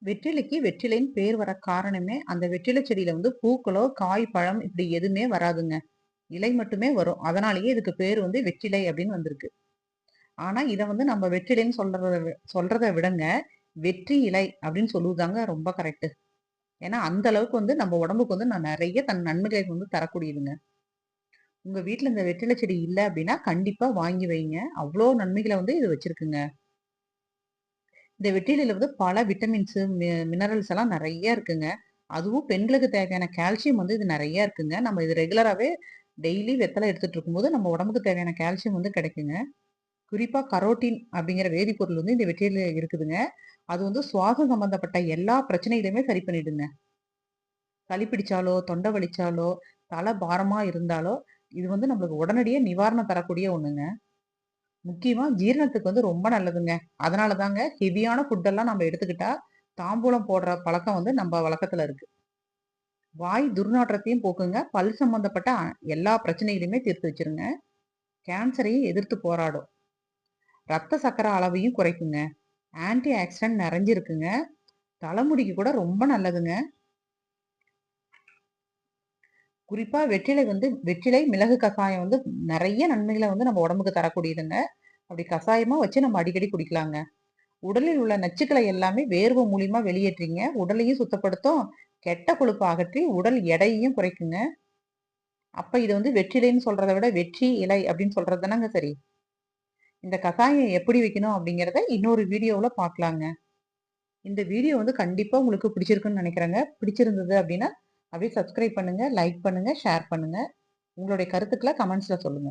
வெற்றிலைக்கு வெற்றிலைன்னு பேர் வர காரணமே, அந்த வெற்றிலை செடியில வந்து பூக்களோ, காய், பழம் இப்படி எதுவுமே வராதுங்க. இலை மட்டுமே வரும். அதனாலேயே இதுக்கு பேர் வந்து வெற்றிலை அப்படின்னு வந்திருக்கு. ஆனா, இத வந்து நம்ம வெற்றிலைன்னு சொல்றத விடங்க, வெற்றி இலை அப்படின்னு சொல்லுவதுதாங்க ரொம்ப கரெக்ட்டு. ஏன்னா, அந்த அளவுக்கு வந்து நம்ம உடம்புக்கு வந்து நெறைய நன்மைகளை வந்து தரக்கூடியதுங்க. உங்க வீட்ல இந்த வெற்றிலை செடி இல்ல அப்படின்னா, கண்டிப்பா வாங்கி வைங்க. அவ்ளோ நன்மைகள வந்து இது வச்சிருக்குங்க. இந்த வெற்றிலையில வந்து பல விட்டமின்ஸு, மினரல்ஸ் எல்லாம் நெறைய இருக்குங்க. அதுவும் பெண்களுக்கு தேவையான கால்சியம் வந்து இது நெறைய இருக்குங்க. நம்ம இது ரெகுலராவே டெய்லி வெத்தல எடுத்துட்டு இருக்கும்போது, நம்ம உடம்புக்கு தேவையான கால்சியம் வந்து கிடைக்குங்க. குறிப்பா கரோட்டின் அப்படிங்கிற வேதிப்பொருள் வந்து இந்த வெற்றிலையில இருக்குதுங்க. அது வந்து சுவாசம் சம்பந்தப்பட்ட எல்லா பிரச்சனைகளையுமே சரி பண்ணிடுங்க. சளி பிடிச்சாலோ, தொண்டை வலிச்சாலோ, தலை பாரமா இருந்தாலோ, இது வந்து நம்மளுக்கு உடனடியா நிவாரணம் தரக்கூடிய ஒண்ணுங்க. முக்கியமா ஜீரணத்துக்கு வந்து ரொம்ப நல்லதுங்க. அதனால தாங்க ஹெவியான ஃபுட் எல்லாம் நம்ம எடுத்துக்கிட்டா, தாம்பூலம் போடுற பழக்கம் வந்து நம்ம வழக்கத்துல இருக்கு. வாய் துர்நாற்றத்தையும் போக்குங்க. பல் சம்பந்தப்பட்ட எல்லா பிரச்சனைகளையுமே தீர்த்து வச்சுருங்க. கேன்சரையும் எதிர்த்து போராடும். ரத்த சர்க்கரை அளவையும் குறைக்குங்க. Anti accident நிறைஞ்சிருக்குங்க. தலைமுடிக்கு கூட ரொம்ப நல்லதுங்க. குறிப்பா வெற்றிலை, மிளகு கசாயம் வந்து நெறைய நன்மைகள வந்து நம்ம உடம்புக்கு தரக்கூடியதுங்க. அப்படி கசாயமா வச்சு நம்ம அடிக்கடி குடிக்கலாங்க. உடலில் உள்ள நச்சுக்களை எல்லாமே வேர்வை மூலியமா வெளியேற்றிங்க. உடலையும் சுத்தப்படுத்தும். கெட்ட கொழுப்ப அகற்றி உடல் எடையையும் குறைக்குங்க. அப்ப இது வந்து வெற்றிலைன்னு சொல்றத விட வெற்றி இலை அப்படின்னு சொல்றது தானங்க சரி. இந்த கசாயம் எப்படி வைக்கணும் அப்படிங்கிறத இன்னொரு வீடியோவுல பார்க்கலாங்க. இந்த வீடியோ வந்து கண்டிப்பா உங்களுக்கு பிடிச்சிருக்குன்னு நினைக்கிறேங்க. பிடிச்சிருந்தது அப்படின்னா, அப்படியே சப்ஸ்கிரைப் பண்ணுங்க, லைக் பண்ணுங்க, ஷேர் பண்ணுங்க. உங்களுடைய கருத்துக்கள கமெண்ட்ஸ்ல சொல்லுங்க.